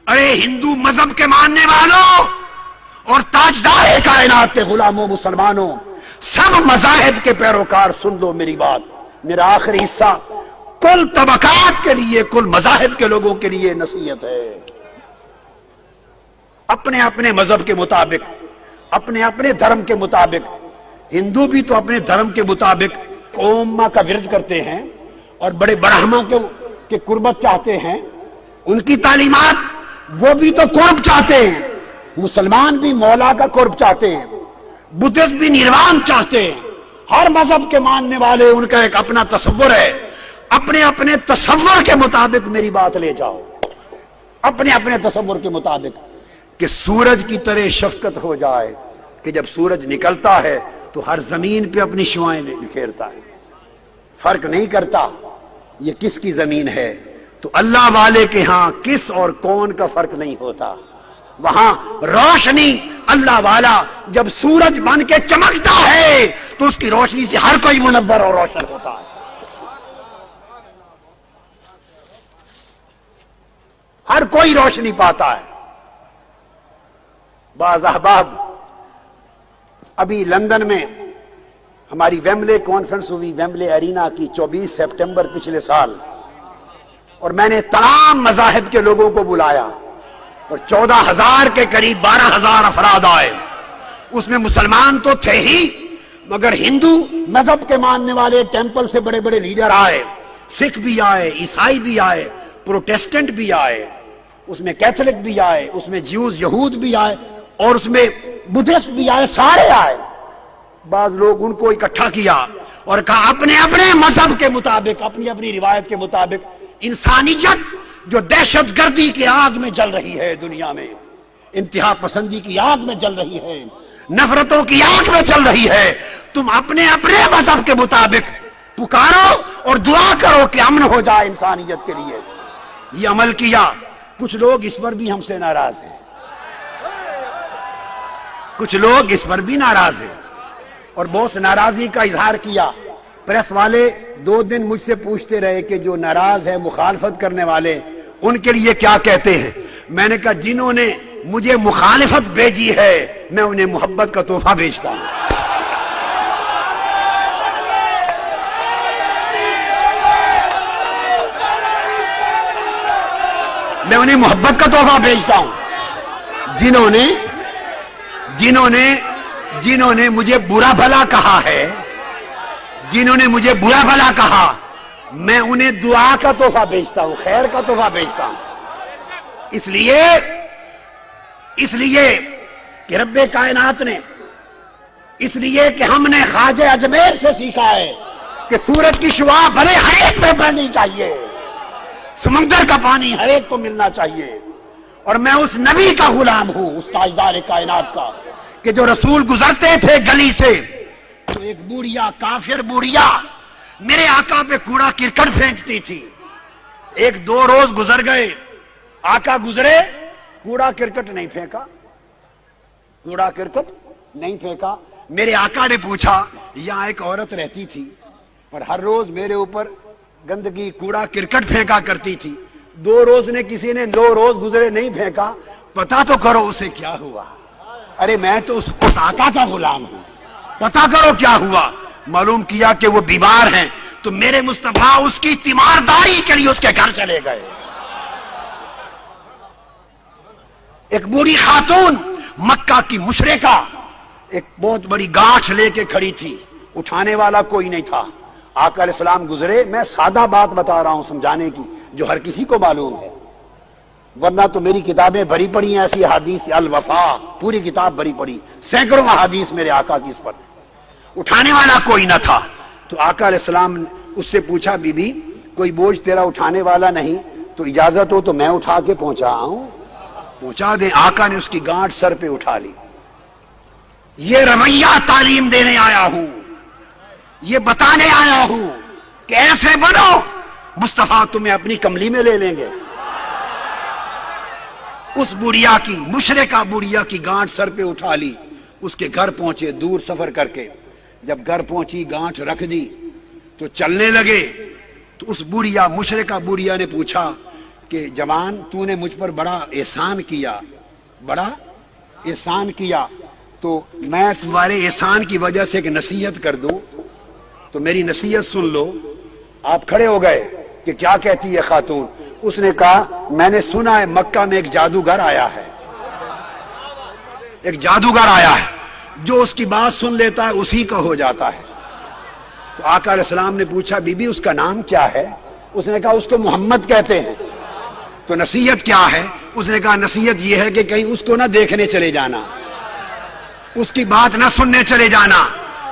ارے ہندو مذہب کے ماننے والوں اور تاجدار کائنات کے غلاموں مسلمانوں، سب مذاہب کے پیروکار سن لو میری بات، میرا آخری حصہ کل طبقات کے لیے، کل مذاہب کے لوگوں کے لیے نصیحت ہے۔ اپنے اپنے مذہب کے مطابق، اپنے اپنے دھرم کے مطابق، ہندو بھی تو اپنے دھرم کے مطابق قوم کا ورد کرتے ہیں اور بڑے برہما کے قربت چاہتے ہیں، ان کی تعلیمات، وہ بھی تو قرب چاہتے ہیں۔ مسلمان بھی مولا کا قرب چاہتے ہیں، بدھسٹ بھی نروان چاہتے ہیں۔ ہر مذہب کے ماننے والے، ان کا ایک اپنا تصور ہے، اپنے اپنے تصور کے مطابق میری بات لے جاؤ، اپنے اپنے تصور کے مطابق، کہ سورج کی طرح شفقت ہو جائے کہ جب سورج نکلتا ہے تو ہر زمین پہ اپنی شعاعیں بکھیرتا ہے، فرق نہیں کرتا یہ کس کی زمین ہے۔ تو اللہ والے کے ہاں کس اور کون کا فرق نہیں ہوتا، وہاں روشنی اللہ والا جب سورج بن کے چمکتا ہے تو اس کی روشنی سے ہر کوئی منور اور روشن ہوتا ہے، ہر کوئی روشنی پاتا ہے۔ بعض احباب، ابھی لندن میں ہماری ویمبلے کانفرنس ہوئی، ویمبلے ارینا کی 24 سپٹمبر پچھلے سال، اور میں نے تمام مذاہب کے لوگوں کو بلایا اور 14,000 کے قریب 12,000 افراد آئے۔ اس میں مسلمان تو تھے ہی، مگر ہندو مذہب کے ماننے والے ٹیمپل سے بڑے بڑے لیڈر آئے، سکھ بھی آئے، عیسائی بھی آئے، پروٹیسٹنٹ بھی آئے، اس میں کیتھولک بھی آئے، اس میں جیوز یہود بھی آئے، اور اس میں بدھسٹ بھی آئے، سارے آئے۔ بعض لوگ ان کو اکٹھا کیا اور کہا اپنے اپنے مذہب کے مطابق، اپنی اپنی روایت کے مطابق، انسانیت جو دہشت گردی کی آگ میں جل رہی ہے دنیا میں، انتہا پسندی کی آگ میں جل رہی ہے، نفرتوں کی آگ میں جل رہی ہے، تم اپنے اپنے مذہب کے مطابق پکارو اور دعا کرو کہ امن ہو جائے انسانیت کے لیے۔ یہ عمل کیا۔ کچھ لوگ اس پر بھی ہم سے ناراض ہیں، کچھ لوگ اس پر بھی ناراض ہیں، اور بہت ناراضی کا اظہار کیا۔ پریس والے 2 دن مجھ سے پوچھتے رہے کہ جو ناراض ہے، مخالفت کرنے والے، ان کے لیے کیا کہتے ہیں۔ میں نے کہا جنہوں نے مجھے مخالفت بھیجی ہے میں انہیں محبت کا تحفہ بھیجتا ہوں، میں انہیں محبت کا تحفہ بھیجتا ہوں۔ جنہوں نے مجھے برا بھلا کہا ہے، جنہوں نے مجھے برا بھلا کہا، میں انہیں دعا کا تحفہ بھیجتا ہوں، خیر کا تحفہ بھیجتا ہوں۔ اس لیے کہ رب کائنات نے، اس لیے کہ ہم نے خواجہ اجمیر سے سیکھا ہے کہ سورج کی شعاع بھلے ہر ایک پہ پڑنی چاہیے، سمندر کا پانی ہر ایک کو ملنا چاہیے، اور میں اس نبی کا غلام ہوں، اس تاجدار کائنات کا، کہ جو رسول گزرتے تھے گلی سے تو ایک بوڑھیا، کافر بوڑھیا میرے آقا پہ کوڑا کرکٹ پھینکتی تھی۔ 1-2 روز گزر گئے، آقا گزرے، کوڑا کرکٹ نہیں پھینکا، کوڑا کرکٹ نہیں پھینکا۔ میرے آقا نے پوچھا، یہاں ایک عورت رہتی تھی اور ہر روز میرے اوپر گندگی، کوڑا کرکٹ پھینکا کرتی تھی، 2 روز نے کسی نے 2 روز گزرے نہیں پھینکا، پتا تو کرو اسے کیا ہوا۔ ارے میں تو اس آقا کا غلام ہوں، پتا کرو کیا ہوا۔ معلوم کیا کہ وہ بیمار ہیں، تو میرے مصطفیٰ اس کی تیمارداری کے لیے اس کے گھر چلے گئے۔ ایک بوڑھی خاتون مکہ کی مشرکہ ایک بہت بڑی گاٹھ لے کے کھڑی تھی، اٹھانے والا کوئی نہیں تھا۔ آقا علیہ السلام گزرے، میں سادہ بات بتا رہا ہوں سمجھانے کی جو ہر کسی کو معلوم ہے، ورنہ تو میری کتابیں بھری پڑی ہیں ایسی حدیث، الوفا پوری کتاب بھری پڑی، سینکڑوں حدیث میرے آقا کی اس پر۔ اٹھانے والا کوئی نہ تھا، تو آقا علیہ السلام نے اس سے پوچھا، بی بی کوئی بوجھ تیرا اٹھانے والا نہیں تو اجازت ہو تو میں اٹھا کے پہنچا دیں۔ آقا نے اس کی گانٹھ سر پہ اٹھا لی۔ یہ رویہ تعلیم دینے آیا ہوں، یہ بتانے آیا ہوں کہ ایسے بنو مصطفیٰ تمہیں اپنی کملی میں لے لیں گے۔ اس بڑھیا کی، مشرکہ بڑھیا کی گانٹھ سر پہ اٹھا لی، اس کے گھر پہنچے دور سفر کر کے۔ جب گھر پہنچی گانٹھ رکھ دی تو چلنے لگے، تو اس بڑھیا، مشرکہ بڑھیا نے پوچھا کہ جوان تو نے مجھ پر بڑا احسان کیا، بڑا احسان کیا، تو میں تمہارے احسان کی وجہ سے ایک نصیحت کر دوں، تو میری نصیحت سن لو۔ آپ کھڑے ہو گئے کہ کیا کہتی ہے خاتون؟ اس نے کہا میں نے سنا ہے مکہ میں ایک جادوگر آیا ہے، ایک جادوگر آیا ہے، جو اس کی بات سن لیتا ہے اسی کا ہو جاتا ہے۔ تو آقا علیہ السلام نے پوچھا بی بی اس کا نام کیا ہے؟ اس نے کہا اس کو محمد کہتے ہیں۔ تو نصیحت کیا ہے؟ اس نے کہا نصیحت یہ ہے کہ کہیں اس کو نہ دیکھنے چلے جانا، اس کی بات نہ سننے چلے جانا،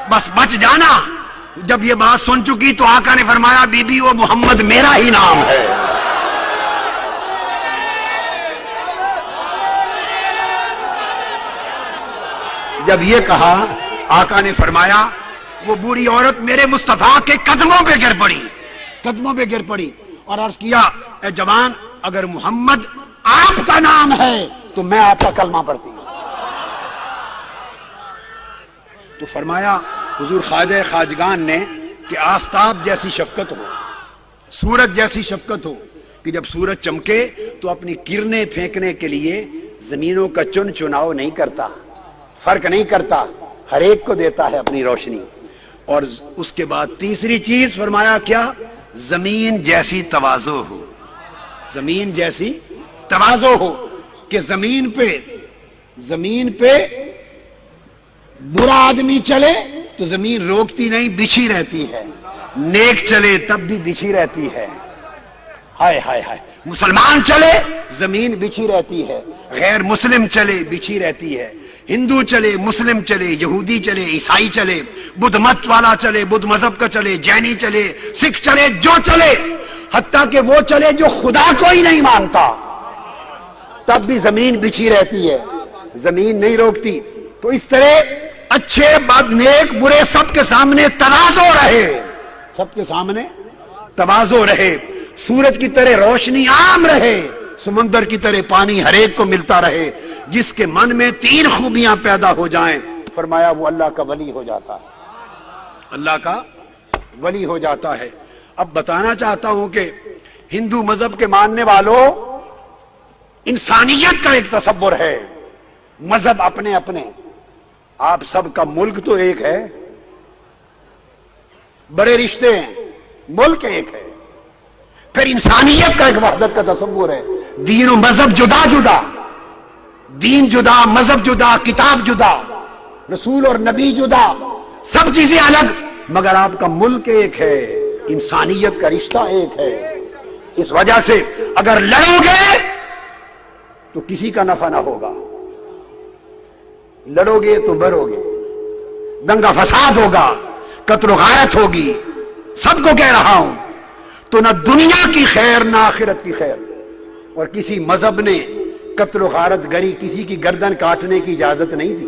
بس بچ جانا۔ جب یہ بات سن چکی تو آقا نے فرمایا بی بی وہ محمد میرا ہی نام ہے۔ جب یہ کہا آقا نے فرمایا وہ بوڑھی عورت میرے مصطفیٰ کے قدموں پہ گر پڑی، قدموں پہ گر پڑی اور عرض کیا اے جوان اگر محمد آپ کا نام ہے تو میں آپ کا کلمہ پڑھتی ہوں۔ تو فرمایا حضور خواجہ خواجگان نے کہ آفتاب جیسی شفقت ہو، سورج جیسی شفقت ہو کہ جب سورج چمکے تو اپنی کرنیں پھینکنے کے لیے زمینوں کا چن چناؤ نہیں کرتا، فرق نہیں کرتا، ہر ایک کو دیتا ہے اپنی روشنی۔ اور اس کے بعد تیسری چیز فرمایا کیا؟ زمین جیسی تواضع ہو، زمین جیسی تواضع ہو کہ زمین پہ برا آدمی چلے تو زمین روکتی نہیں، بچھی رہتی ہے، نیک چلے تب بھی بچھی رہتی ہے۔ ہائے ہائے ہائے، مسلمان چلے زمین بچھی رہتی ہے، غیر مسلم چلے بچھی رہتی ہے، ہندو چلے، مسلم چلے، یہودی چلے، عیسائی چلے، بدھ مت والا چلے، بدھ مذہب کا چلے، جینی چلے، سکھ چلے، جو چلے، حتیٰ کہ وہ چلے جو خدا کو ہی نہیں مانتا، تب بھی زمین بچھی رہتی ہے، زمین نہیں روکتی۔ تو اس طرح اچھے بد نیک برے سب کے سامنے تواضع رہے، سب کے سامنے تواضع رہے، سورج کی طرح روشنی عام رہے، سمندر کی طرح پانی ہر ایک کو ملتا رہے، جس کے من میں 3 خوبیاں پیدا ہو جائیں فرمایا وہ اللہ کا ولی ہو جاتا ہے، اللہ کا ولی ہو جاتا ہے۔ اب بتانا چاہتا ہوں کہ ہندو مذہب کے ماننے والوں انسانیت کا ایک تصور ہے، مذہب اپنے اپنے، آپ سب کا ملک تو ایک ہے، بڑے رشتے ہیں، ملک ایک ہے، پھر انسانیت کا ایک وحدت کا تصور ہے، دین و مذہب جدا جدا، دین جدا، مذہب جدا، کتاب جدا، رسول اور نبی جدا، سب چیزیں الگ، مگر آپ کا ملک ایک ہے، انسانیت کا رشتہ ایک ہے۔ اس وجہ سے اگر لڑو گے تو کسی کا نفع نہ ہوگا، لڑو گے تو برو گے، دنگا فساد ہوگا، قتل و غارت ہوگی، سب کو کہہ رہا ہوں۔ تو نہ دنیا کی خیر نہ آخرت کی خیر، اور کسی مذہب نے قتل و غارت گری، کسی کی گردن کاٹنے کی اجازت نہیں دی،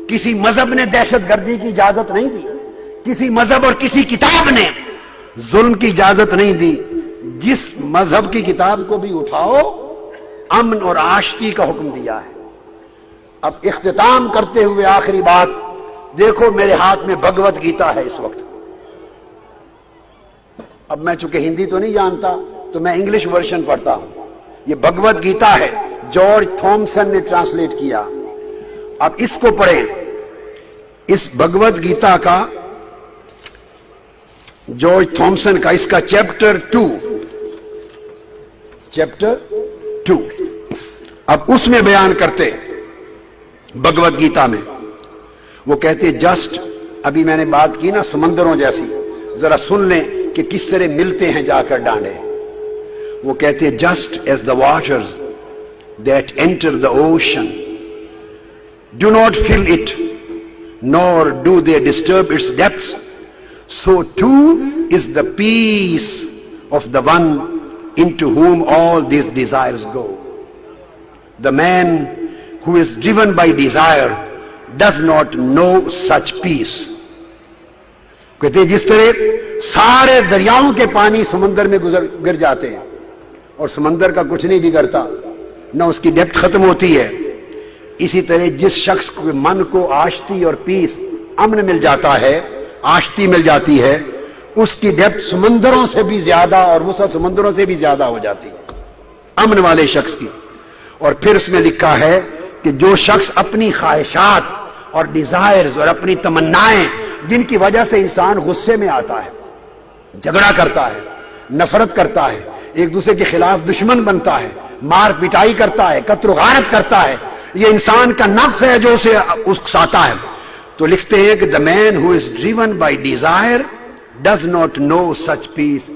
کسی مذہب نے دہشت گردی کی اجازت نہیں دی، کسی مذہب اور کسی کتاب نے ظلم کی اجازت نہیں دی۔ جس مذہب کی کتاب کو بھی اٹھاؤ امن اور آشتی کا حکم دیا ہے۔ اب اختتام کرتے ہوئے آخری بات، دیکھو میرے ہاتھ میں بھگوت گیتا ہے اس وقت، اب میں چونکہ ہندی تو نہیں جانتا تو میں انگلش ورژن پڑھتا ہوں، یہ بھگوت گیتا ہے، جارج تھامسن نے ٹرانسلیٹ کیا، اب اس کو پڑھیں۔ اس بھگوت گیتا کا جارج تھامسن کا، اس کا چیپٹر 2 اب اس میں بیان کرتے بھگوت گیتا میں، وہ کہتے جسٹ، ابھی میں نے بات کی نا سمندروں جیسی، ذرا سن لیں کہ کس طرح ملتے ہیں جا کر ڈانڈے۔ وہ کہتے just as the waters that enter the ocean do not fill it nor do they disturb its depths, so too is the peace of the one into whom all these desires go. The man who is driven by desire does not know such peace. کہتے جس طرح سارے دریاؤں کے پانی سمندر میں گر جاتے ہیں اور سمندر کا کچھ نہیں بگڑتا، نہ اس کی ڈیپتھ ختم ہوتی ہے، اسی طرح جس شخص کے من کو آشتی اور پیس، امن مل جاتا ہے، آشتی مل جاتی ہے، اس کی ڈیپتھ سمندروں سے بھی زیادہ اور وسعت سمندروں سے بھی زیادہ ہو جاتی ہے۔ امن والے شخص کی. اور پھر اس میں لکھا ہے کہ جو شخص اپنی خواہشات اور ڈیزائرز اور اپنی تمنائیں جن کی وجہ سے انسان غصے میں آتا ہے, جھگڑا کرتا ہے, نفرت کرتا ہے, ایک دوسرے کے خلاف دشمن بنتا ہے, مار پٹائی کرتا ہے, قتل و غارت کرتا ہے, یہ انسان کا نفس ہے جو اسے اکساتا ہے. تو لکھتے ہیں کہ the man who is driven by desire does not know such peace.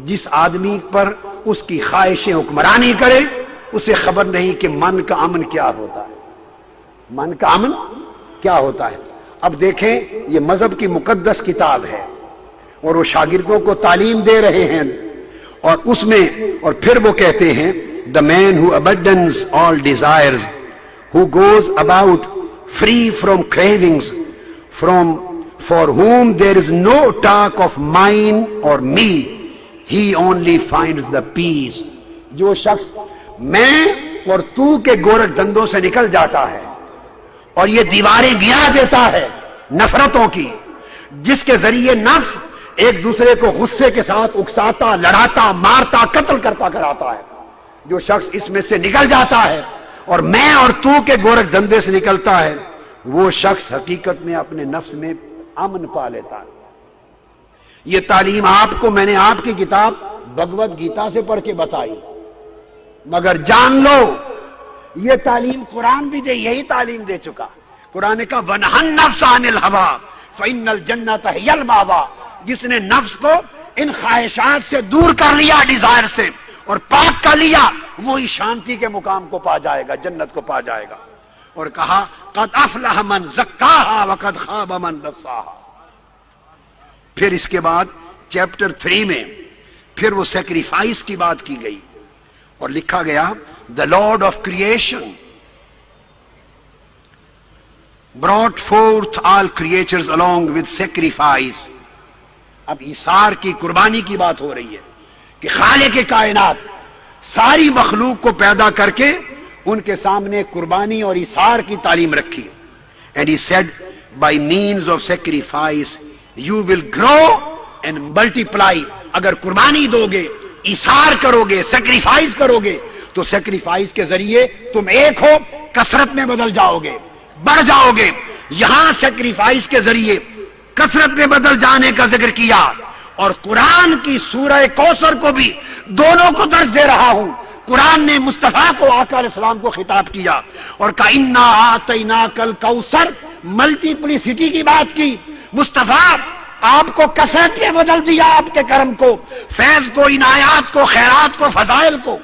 جس آدمی پر اس کی خواہشیں حکمرانی کرے اسے خبر نہیں کہ من کا امن کیا ہوتا ہے. من کا امن کیا ہوتا ہے. اب دیکھیں یہ مذہب کی مقدس کتاب ہے اور وہ شاگردوں کو تعلیم دے رہے ہیں, اور اس میں اور پھر وہ کہتے ہیں the man who abandons all desires, who goes about free from cravings, for whom there is no talk of mine or me, he only finds the peace. جو شخص میں اور تو کے گورکھ دھندوں سے نکل جاتا ہے اور یہ دیواریں گرا دیتا ہے نفرتوں کی, جس کے ذریعے نفس ایک دوسرے کو غصے کے ساتھ اکساتا, لڑاتا, مارتا, قتل کرتا کراتا ہے, جو شخص اس میں سے نکل جاتا ہے اور میں اور تو کے گورکھ دھندے سے نکلتا ہے, وہ شخص حقیقت میں اپنے نفس میں امن پا لیتا ہے. یہ تعلیم آپ کو میں نے آپ کی کتاب بھگوت گیتا سے پڑھ کے بتائی, مگر جان لو یہ تعلیم قرآن بھی دے, یہی تعلیم دے چکا. قرآن نے کہا وَنَهَا النَّفْسَ عَنِ الْهَوَىٰ فَإِنَّ الْجَنَّةَ هِيَ الْمَأْوَىٰ. جس نے نفس کو ان خواہشات سے دور کر لیا, ڈیزائر سے, اور پاک کر لیا, وہی شانتی کے مقام کو پا جائے گا, جنت کو پا جائے گا. اور کہا قَدْ أَفْلَحَ مَنْ زَكَّاهَا وَقَدْ خَابَ مَنْ دَسَّاهَا. پھر اس کے بعد چیپٹر 3 میں پھر وہ سیکریفائس کی بات کی گئی اور لکھا گیا the Lord of creation brought forth all creatures along with sacrifice. اب ایثار کی, قربانی کی بات ہو رہی ہے کہ خالق کائنات ساری مخلوق کو پیدا کر کے ان کے سامنے قربانی اور ایثار کی تعلیم رکھی. And he said by means of sacrifice you will grow and multiply. اگر قربانی دو گے, ایثار کرو گے, سیکریفائس کرو گے, تو سیکریفائس کے ذریعے تم ایک ہو, کثرت میں بدل جاؤ گے, بڑھ جاؤ گے. یہاں سیکریفائس کے ذریعے کثرت میں بدل جانے کا ذکر کیا, اور قرآن کی سورہ کوثر کو بھی دونوں کو درس دے رہا ہوں. قرآن نے مصطفیٰ کو, آقا علیہ السلام کو خطاب کیا اور کہا اِنَّا آتَيْنَاكَ الْكَوْثَرَ, ملٹیپلیسٹی کی بات کی. مصطفیٰ آپ کو کثرت میں بدل دیا, آپ کے کرم کو, فیض کو, عنایات کو, خیرات کو, فضائل کو.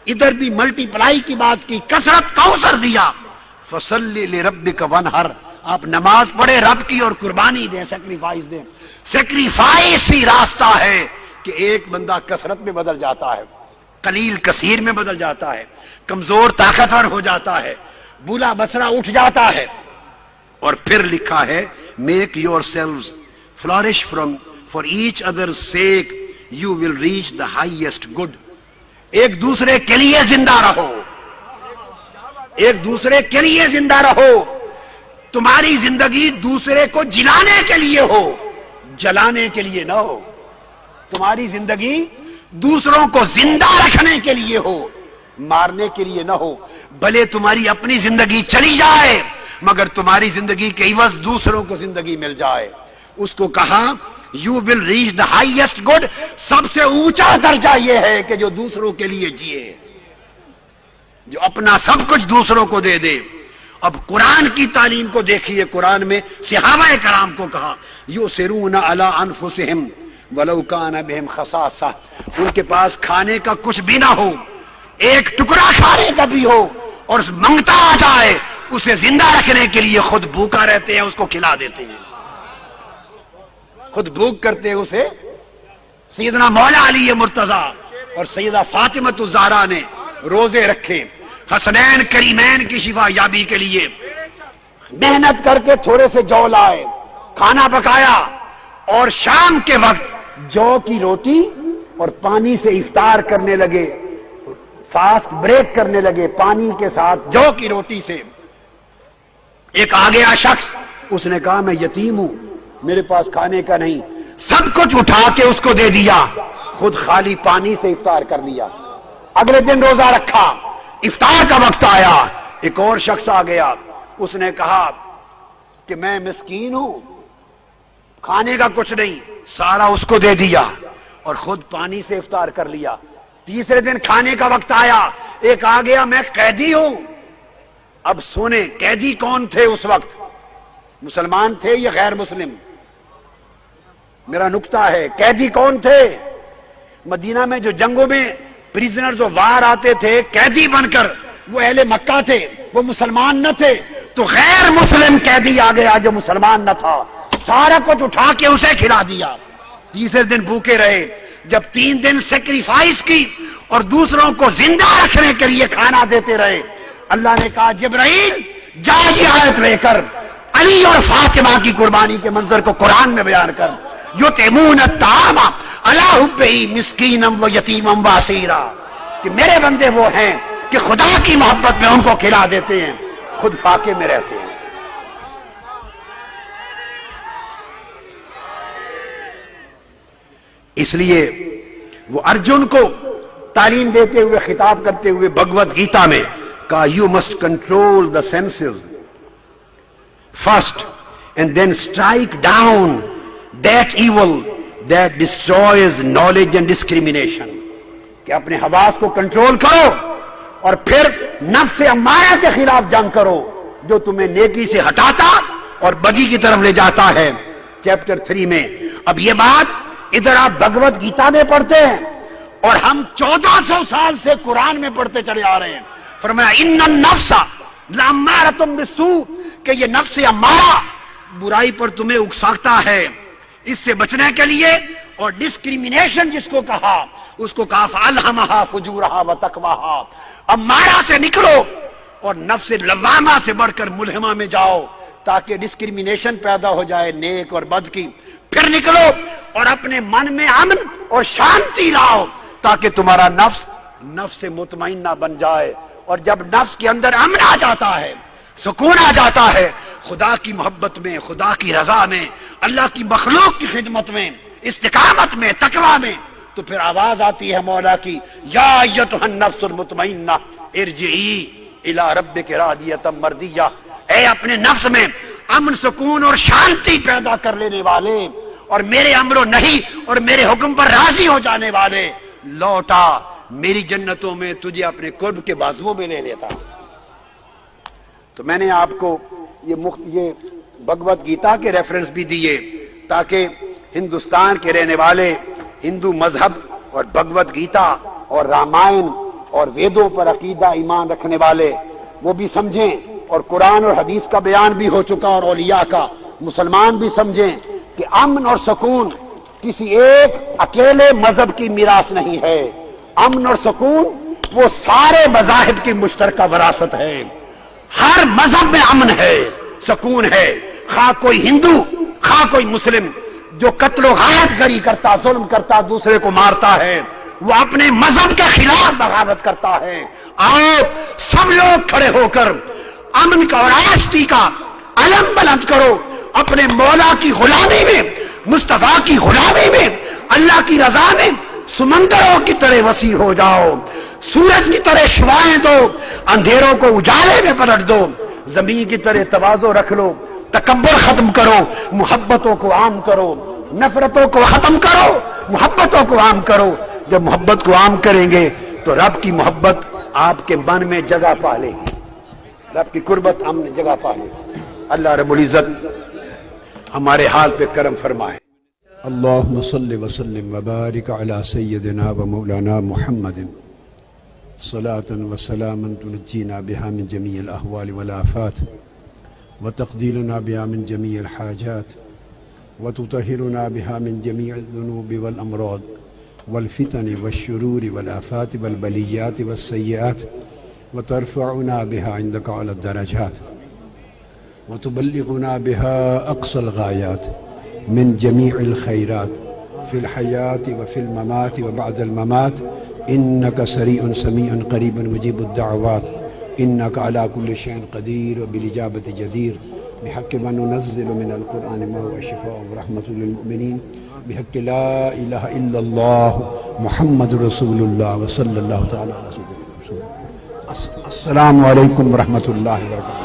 ادھر بھی ملٹی پلائی کی بات کی, کثرت کوثر دیا. فَصَلِّ لِرَبِّكَ وَانْحَرْ, آپ نماز پڑھے, رب کی اور قربانی دیں, سیکریفائس دیں. سیکریفائس ہی راستہ ہے کہ ایک بندہ کثرت میں بدل جاتا ہے, قلیل کثیر میں بدل جاتا ہے, کمزور طاقتور ہو جاتا ہے, بولا بسرا اٹھ جاتا ہے. اور پھر لکھا ہے make yourselves flourish for each other's sake you will reach the highest good. ایک دوسرے کے لیے زندہ رہو, ایک دوسرے کے لیے زندہ رہو. تمہاری زندگی دوسرے کو جلانے کے لیے ہو, جلانے کے لیے نہ ہو. تمہاری زندگی دوسروں کو زندہ رکھنے کے لیے ہو, مارنے کے لیے نہ ہو. بھلے تمہاری اپنی زندگی چلی جائے مگر تمہاری زندگی کے عوض دوسروں کو زندگی مل جائے. اس کو کہا you will reach the highest good. سب سے اونچا درجہ یہ ہے کہ جو دوسروں کے لیے جیے, جو اپنا سب کچھ دوسروں کو دے دے. اب قرآن کی تعلیم کو دیکھیے. قرآن میں صحابہ کرام کو کہا یؤثرون علی انفسہم ولو کان بہم خصاصہ, ان کے پاس کھانے کا کچھ بھی نہ ہو, ایک ٹکڑا کھانے کا بھی ہو, اور منگتا آ جائے, اسے زندہ رکھنے کے لیے خود بھوکا رہتے ہیں, اس کو کھلا دیتے ہیں, خود بھوک کرتے ہیں اسے. سیدنا مولا علی مرتضیٰ اور سیدہ فاطمہ الزہرا نے روزے رکھے حسنین کریمین کی شفا یابی کے لیے, محنت کر کے تھوڑے سے جو لائے, کھانا پکایا, اور شام کے وقت جو کی روٹی اور پانی سے افطار کرنے لگے, فاسٹ بریک کرنے لگے پانی کے ساتھ جو کی روٹی سے. ایک آ گیا شخص, اس نے کہا میں یتیم ہوں, میرے پاس کھانے کا نہیں. سب کچھ اٹھا کے اس کو دے دیا, خود خالی پانی سے افطار کر لیا. اگلے دن روزہ رکھا، افطار کا وقت آیا، ایک اور شخص آ گیا، اس نے کہا کہ میں مسکین ہوں، کھانے کا کچھ نہیں، سارا اس کو دے دیا اور خود پانی سے افطار کر لیا۔ تیسرے دن کھانے کا وقت آیا، ایک آ گیا میں قیدی ہوں۔ اب سنیں قیدی کون تھے اس وقت، مسلمان تھے یا غیر مسلم؟ میرا نکتہ ہے، قیدی کون تھے؟ مدینہ میں جو جنگوں میں پریزنرز و وار آتے تھے قیدی بن کر، وہ اہل مکہ تھے، وہ مسلمان نہ تھے، تو غیر مسلم قیدی آ گیا جو مسلمان نہ تھا، سارا کچھ اٹھا کے اسے کھلا دیا۔ تیسرے دن بھوکے رہے، جب 3 دن سیکریفائس کی اور دوسروں کو زندہ رکھنے کے لیے کھانا دیتے رہے، اللہ نے کہا جبرائیل جا یہ آیت لے کر علی اور فاطمہ کی قربانی کے منظر کو قرآن میں بیان کر، یطعمون الطعام علی حبہ مسکینا و یتیما و اسیرا، کہ میرے بندے وہ ہیں کہ خدا کی محبت میں ان کو کھلا دیتے ہیں، خود فاقے میں رہتے ہیں۔ اس لیے وہ ارجن کو تعلیم دیتے ہوئے خطاب کرتے ہوئے بھگوت گیتا میں کہا you must control the senses first and then strike down that evil that destroys knowledge and discrimination, کہ اپنے حواس کو کنٹرول کرو اور پھر نفس امارہ کے خلاف جنگ کرو جو تمہیں نیکی سے ہٹاتا اور بدی کی طرف لے جاتا ہے۔ چیپٹر 3 میں اب یہ بات ادھر آپ بھگوت گیتا میں پڑھتے ہیں اور ہم 1400 سال سے قرآن میں پڑھتے چلے آ رہے ہیں۔ فرمایا ان النفس لامارۃ بالسوء، کہ یہ نفس امارہ برائی پر تمہیں اکساتا ہے، اس سے بچنے کے لیے۔ اور ڈسکریمنیشن جس کو کہا، اس کو کہا فالہمہا فجورہا وتقواہا، امارہ سے نکلو اور نفس لوامہ سے بڑھ کر ملہمہ میں جاؤ تاکہ ڈسکریمنیشن پیدا ہو جائے نیک اور بد کی۔ پھر نکلو اور اپنے من میں امن اور شانتی لاؤ تاکہ تمہارا نفس مطمئنہ بن جائے، اور جب نفس کے اندر امن آ جاتا ہے، سکون آ جاتا ہے، خدا کی محبت میں، خدا کی رضا میں، اللہ کی مخلوق کی خدمت میں، استقامت میں، تقوی میں، تو پھر آواز آتی ہے مولا کی یا ایتھا النفس المطمئنہ ارجعی الی ربک راضیۃ مرضیہ، اے اپنے نفس میں امن، سکون اور شانتی پیدا کر لینے والے اور میرے امر و نہیں اور میرے حکم پر راضی ہو جانے والے، لوٹا میری جنتوں میں تجھے اپنے قرب کے بازوؤں میں لے لیتا۔ تو میں نے آپ کو یہ بھگوت گیتا کے ریفرنس بھی دیے تاکہ ہندوستان کے رہنے والے ہندو مذہب اور بھگوت گیتا اور رامائن اور ویدوں پر عقیدہ ایمان رکھنے والے وہ بھی سمجھیں، اور قرآن اور حدیث کا بیان بھی ہو چکا اور اولیاء کا، مسلمان بھی سمجھیں کہ امن اور سکون کسی ایک اکیلے مذہب کی میراث نہیں ہے، امن اور سکون وہ سارے مذاہب کی مشترکہ وراثت ہے۔ ہر مذہب میں امن ہے، سکون ہے، خواہ کوئی ہندو خواہ کوئی مسلم جو قتل و غارت گری کرتا، ظلم کرتا، دوسرے کو مارتا ہے، وہ اپنے مذہب کے خلاف بغاوت کرتا ہے۔ آؤ سب لوگ کھڑے ہو کر امن کا اور آشتی کا علم بلند کرو، اپنے مولا کی غلامی میں، مصطفیٰ کی غلامی میں، اللہ کی رضا میں سمندروں کی طرح وسیع ہو جاؤ، سورج کی طرح شعاعیں دو، اندھیروں کو اجالے میں پلٹ دو، زمین کی طرح تواضع رکھ لو، تکبر ختم کرو، محبتوں کو عام کرو، نفرتوں کو ختم کرو، محبتوں کو عام کرو۔ جب محبت کو عام کریں گے تو رب کی محبت آپ کے من میں جگہ پا لے گی، رب کی قربت ہم نے جگہ پا لے گی۔ اللہ رب العزت ہمارے حال پہ کرم فرمائے۔ اللهم صل وسلم وبارك على سيدنا ومولانا محمد صلاة وسلاما تنجينا بها من جميع الأهوال والآفات وتقديرنا بها من جميع الحاجات وتطهرنا بها من جميع الذنوب والأمراض والفتن والشرور والآفات والبليات والسيئات وترفعنا بها عندك على الدرجات وتبلغنا بها أقصى الغايات من جميع الخيرات في الحياة وفي الممات وبعد الممات، إنك سريع سميع قريب مجيب الدعوات، إنك على كل شيء قدير وبالإجابة جدير، بحق ما ننزل من القرآن ما هو شفاء ورحمة للمؤمنين، بحق لا إله إلا الله محمد رسول اللہ وصلی اللہ تعالی علیہ وسلم. السلام علیکم ورحمۃ اللہ وبرکاتہ.